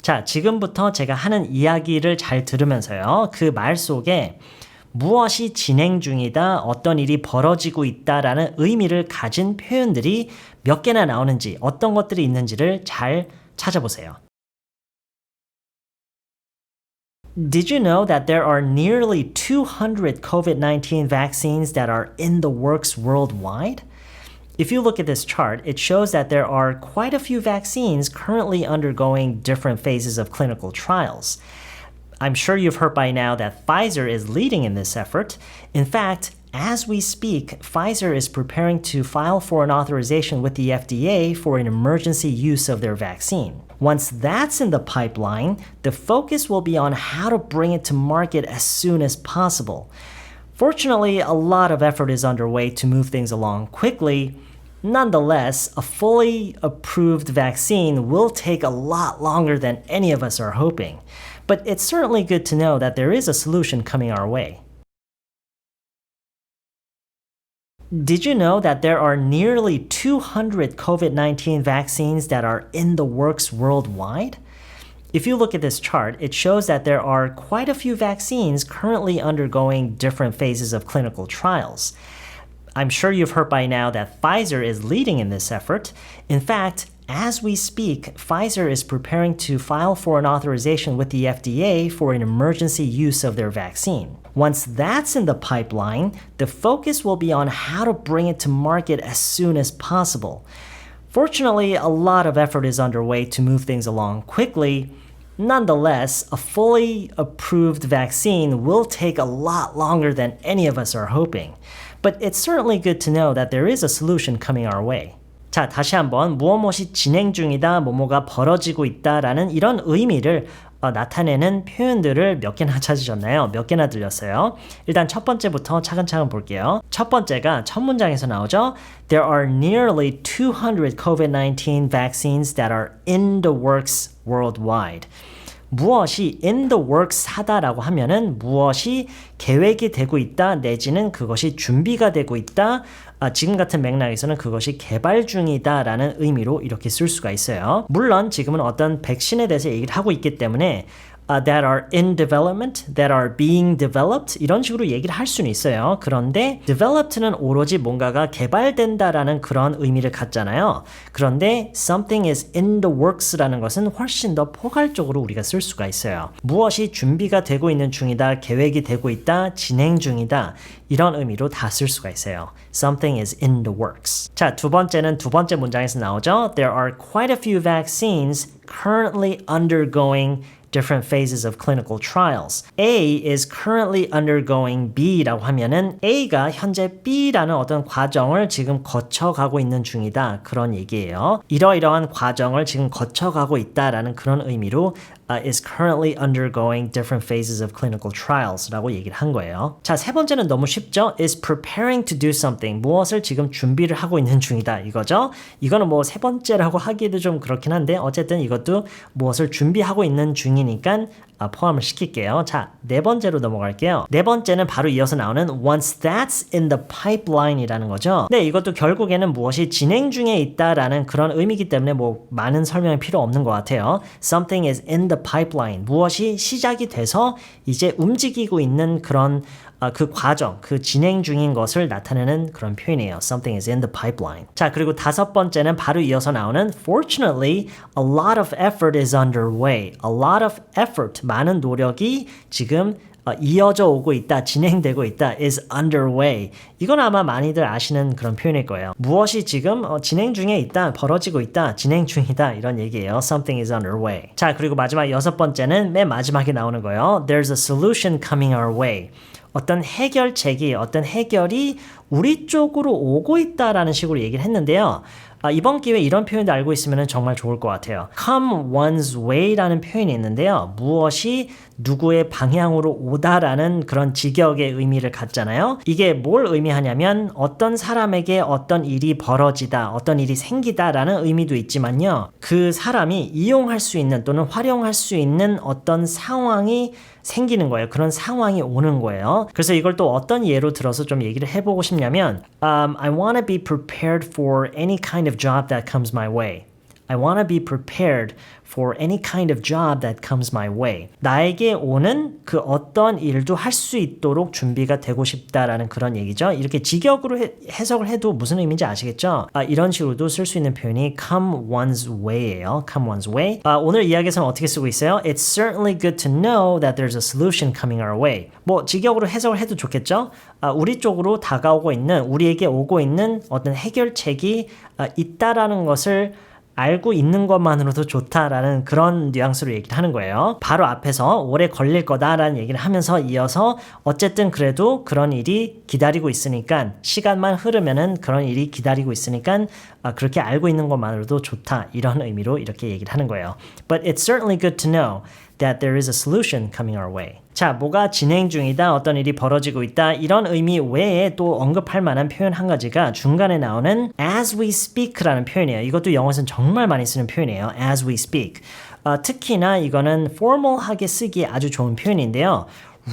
자, 지금부터 제가 하는 이야기를 잘 들으면서요. 그 말 속에 무엇이 진행 중이다, 어떤 일이 벌어지고 있다라는 의미를 가진 표현들이 몇 개나 나오는지, 어떤 것들이 있는지를 잘 찾아보세요. Did you know that there are nearly 200 COVID-19 vaccines that are in the works worldwide? If you look at this chart, it shows that there are quite a few vaccines currently undergoing different phases of clinical trials. I'm sure you've heard by now that Pfizer is leading in this effort. In fact, as we speak, Pfizer is preparing to file for an authorization with the FDA for an emergency use of their vaccine. Once that's in the pipeline, the focus will be on how to bring it to market as soon as possible. Fortunately, a lot of effort is underway to move things along quickly. Nonetheless, a fully approved vaccine will take a lot longer than any of us are hoping. But it's certainly good to know that there is a solution coming our way. Did you know that there are nearly 200 COVID-19 vaccines that are in the works worldwide? If you look at this chart, it shows that there are quite a few vaccines currently undergoing different phases of clinical trials. I'm sure you've heard by now that Pfizer is leading in this effort. In fact, as we speak, Pfizer is preparing to file for an authorization with the FDA for an emergency use of their vaccine. Once that's in the pipeline, the focus will be on how to bring it to market as soon as possible. Fortunately, a lot of effort is underway to move things along quickly. Nonetheless, a fully approved vaccine will take a lot longer than any of us are hoping. But it's certainly good to know that there is a solution coming our way. 자, 다시 한번 무엇이 진행 중이다, 뭐뭐가 벌어지고 있다라는 이런 의미를 나타내는 표현들을 몇 개나 찾으셨나요? 몇 개나 들렸어요? 일단 첫 번째부터 차근차근 볼게요. 첫 번째가 첫 문장에서 나오죠. There are nearly 200 COVID-19 vaccines that are in the works worldwide. 무엇이 in the works 하다라고 하면은 무엇이 계획이 되고 있다 내지는 그것이 준비가 되고 있다. 지금 같은 맥락에서는 그것이 개발 중이다라는 의미로 이렇게 쓸 수가 있어요. 물론 지금은 어떤 백신에 대해서 얘기를 하고 있기 때문에 that are in development, that are being developed 이런 식으로 얘기를 할 수는 있어요. 그런데 developed는 오로지 뭔가가 개발된다라는 그런 의미를 갖잖아요. 그런데 something is in the works라는 것은 훨씬 더 포괄적으로 우리가 쓸 수가 있어요. 무엇이 준비가 되고 있는 중이다, 계획이 되고 있다, 진행 중이다 이런 의미로 다 쓸 수가 있어요. Something is in the works. 자, 두 번째는 두 번째 문장에서 나오죠. There are quite a few vaccines currently undergoing different phases of clinical trials. A is currently undergoing B라고 하면은 A가 현재 B라는 어떤 과정을 지금 거쳐가고 있는 중이다. 그런 얘기예요. 이러이러한 과정을 지금 거쳐가고 있다라는 그런 의미로 is currently undergoing different phases of clinical trials라고 얘기를 한 거예요. 자, 세 번째는 너무 쉽죠? is preparing to do something. 무엇을 지금 준비를 하고 있는 중이다. 이거죠? 이거는 뭐 세 번째라고 하기도 좀 그렇긴 한데 어쨌든 이것도 무엇을 준비하고 있는 중이니까 포함을 시킬게요. 자, 네 번째로 넘어갈게요. 네 번째는 바로 이어서 나오는 once that's in the pipeline 이라는 거죠. 네, 이것도 결국에는 무엇이 진행 중에 있다라는 그런 의미이기 때문에 뭐 많은 설명이 필요 없는 것 같아요. Something is in the pipeline. 무엇이 시작이 돼서 이제 움직이고 있는 그런 그 과정, 그 진행 중인 것을 나타내는 그런 표현이에요. Something is in the pipeline. 자, 그리고 다섯 번째는 바로 이어서 나오는 Fortunately, a lot of effort is underway. A lot of effort, 많은 노력이 지금 이어져 오고 있다, 진행되고 있다, is underway. 이건 아마 많이들 아시는 그런 표현일 거예요. 무엇이 지금 진행 중에 있다, 벌어지고 있다, 진행 중이다 이런 얘기예요. Something is underway. 자, 그리고 마지막 여섯 번째는 맨 마지막에 나오는 거예요. There's a solution coming our way. 어떤 해결책이, 어떤 해결이 우리 쪽으로 오고 있다라는 식으로 얘기를 했는데요. 이번 기회에 이런 표현도 알고 있으면 정말 좋을 것 같아요. Come one's way라는 표현이 있는데요. 무엇이 누구의 방향으로 오다라는 그런 직역의 의미를 갖잖아요. 이게 뭘 의미하냐면 어떤 사람에게 어떤 일이 벌어지다, 어떤 일이 생기다라는 의미도 있지만요. 그 사람이 이용할 수 있는 또는 활용할 수 있는 어떤 상황이 생기는 거예요. 그런 상황이 오는 거예요. 그래서 이걸 또 어떤 예로 들어서 좀 얘기를 해보고 싶냐면 I want to be prepared for any kind of job that comes my way. I want to be prepared for any kind of job that comes my way. 나에게 오는 그 어떤 일도 할 수 있도록 준비가 되고 싶다라는 그런 얘기죠. 이렇게 직역으로 해석을 해도 무슨 의미인지 아시겠죠? 이런 식으로도 쓸 수 있는 표현이 come one's way예요. come one's way. 오늘 이야기에서는 어떻게 쓰고 있어요? It's certainly good to know that there's a solution coming our way. 뭐 직역으로 해석을 해도 좋겠죠? 우리 쪽으로 다가오고 있는, 우리에게 오고 있는 어떤 해결책이 있다라는 것을 알고 있는 것만으로도 좋다라는 그런 뉘앙스로 얘기를 하는 거예요. 바로 앞에서 오래 걸릴 거다라는 얘기를 하면서 이어서 어쨌든 그래도 그런 일이 기다리고 있으니까 시간만 흐르면은 그런 일이 기다리고 있으니까 그렇게 알고 있는 것만으로도 좋다 이런 의미로 이렇게 얘기를 하는 거예요. But it's certainly good to know that there is a solution coming our way. 자, 뭐가 진행 중이다, 어떤 일이 벌어지고 있다 이런 의미 외에 또 언급할 만한 표현 한 가지가 중간에 나오는 as we speak라는 표현이에요. 이것도 영어에서는 정말 많이 쓰는 표현이에요. as we speak. 특히나 이거는 formal하게 쓰기에 아주 좋은 표현인데요.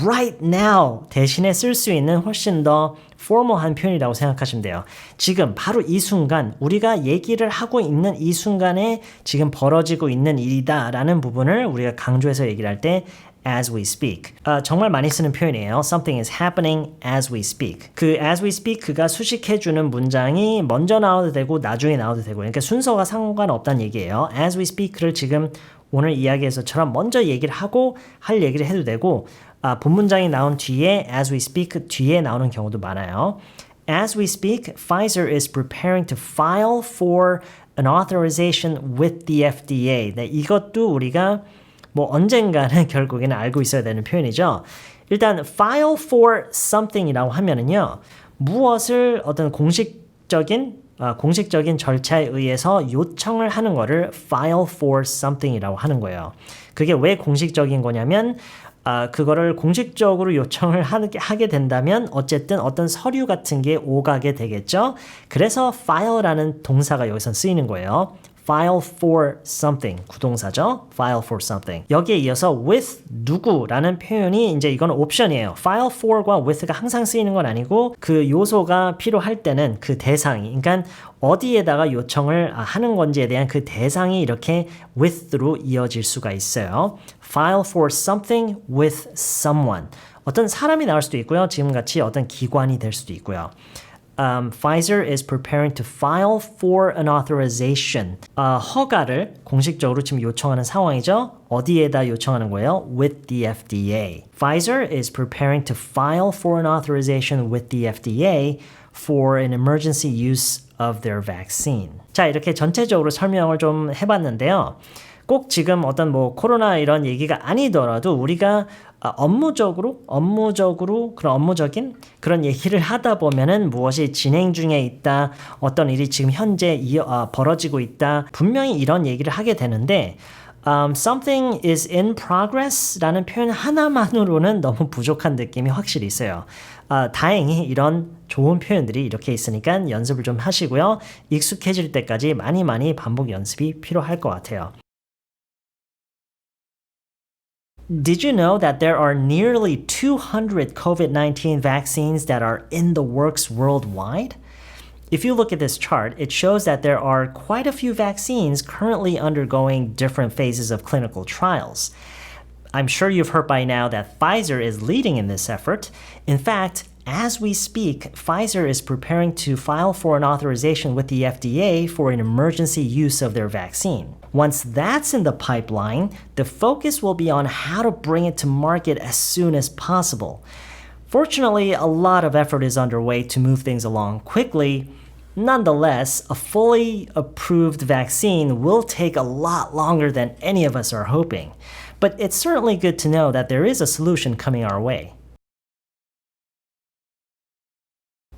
right now 대신에 쓸 수 있는 훨씬 더 formal한 표현이라고 생각하시면 돼요. 지금 바로 이 순간 우리가 얘기를 하고 있는 이 순간에 지금 벌어지고 있는 일이다라는 부분을 우리가 강조해서 얘기를 할 때 as we speak. 정말 많이 쓰는 표현이에요. Something is happening as we speak. 그 as we speak가 수식해주는 문장이 먼저 나와도 되고 나중에 나와도 되고 그러니까 순서가 상관없다는 얘기예요. as we speak를 지금 오늘 이야기에서처럼 먼저 얘기를 하고 할 얘기를 해도 되고 본 문장이 나온 뒤에 as we speak 뒤에 나오는 경우도 많아요. As we speak, Pfizer is preparing to file for an authorization with the FDA. 네, 이것도 우리가 뭐 언젠가는 결국에는 알고 있어야 되는 표현이죠. 일단 file for something이라고 하면은요. 무엇을 어떤 공식적인 절차에 의해서 요청을 하는 거를 file for something이라고 하는 거예요. 그게 왜 공식적인 거냐면 그거를 공식적으로 요청을 하게 된다면 어쨌든 어떤 서류 같은 게 오가게 되겠죠. 그래서 file라는 동사가 여기서 쓰이는 거예요. file for something 구동사죠. file for something. 여기에 이어서 with 누구라는 표현이 이제 이건 옵션이에요. file for과 with가 항상 쓰이는 건 아니고 그 요소가 필요할 때는 그 대상이 그러니까 어디에다가 요청을 하는 건지에 대한 그 대상이 이렇게 with로 이어질 수가 있어요. file for something with someone. 어떤 사람이 나올 수도 있고요. 지금같이 어떤 기관이 될 수도 있고요. Pfizer is preparing to file for an authorization. 허가를 공식적으로 지금 요청하는 상황이죠. 어디에다 요청하는 거예요? With the FDA. Pfizer is preparing to file for an authorization with the FDA for an emergency use of their vaccine. 자, 이렇게 전체적으로 설명을 좀 해봤는데요. 꼭 지금 어떤 뭐 코로나 이런 얘기가 아니더라도 우리가 업무적인 그런 얘기를 하다 보면은 무엇이 진행 중에 있다, 어떤 일이 지금 현재 벌어지고 있다, 분명히 이런 얘기를 하게 되는데 something is in progress라는 표현 하나만으로는 너무 부족한 느낌이 확실히 있어요. 다행히 이런 좋은 표현들이 이렇게 있으니까 연습을 좀 하시고요. 익숙해질 때까지 많이 반복 연습이 필요할 것 같아요. Did you know that there are nearly 200 COVID-19 vaccines that are in the works worldwide? If you look at this chart, it shows that there are quite a few vaccines currently undergoing different phases of clinical trials. I'm sure you've heard by now that Pfizer is leading in this effort. In fact, as we speak, Pfizer is preparing to file for an authorization with the FDA for an emergency use of their vaccine. Once that's in the pipeline, the focus will be on how to bring it to market as soon as possible. Fortunately, a lot of effort is underway to move things along quickly. Nonetheless, a fully approved vaccine will take a lot longer than any of us are hoping. But it's certainly good to know that there is a solution coming our way.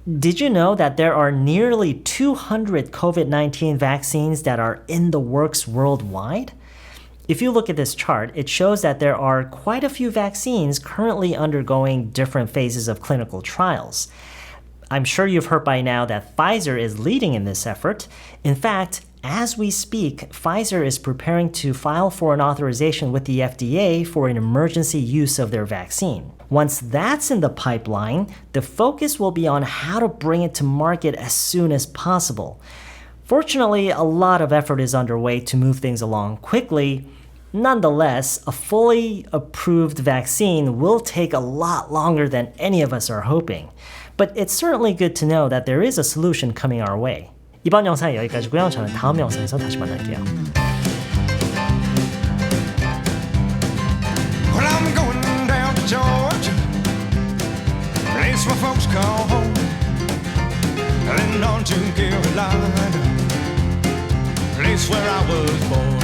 Did you know that there are nearly 200 COVID-19 vaccines that are in the works worldwide? If you look at this chart, it shows that there are quite a few vaccines currently undergoing different phases of clinical trials. I'm sure you've heard by now that Pfizer is leading in this effort. In fact, as we speak, Pfizer is preparing to file for an authorization with the FDA for an emergency use of their vaccine. Once that's in the pipeline, the focus will be on how to bring it to market as soon as possible. Fortunately, a lot of effort is underway to move things along quickly. Nonetheless, a fully approved vaccine will take a lot longer than any of us are hoping. But it's certainly good to know that there is a solution coming our way. 이번 영상은 여기까지고요. 저는 다음 영상에서 다시 만날게요. Well, I'm going down to Georgia, place my folks call home, and then on to Carolina, place where I was born.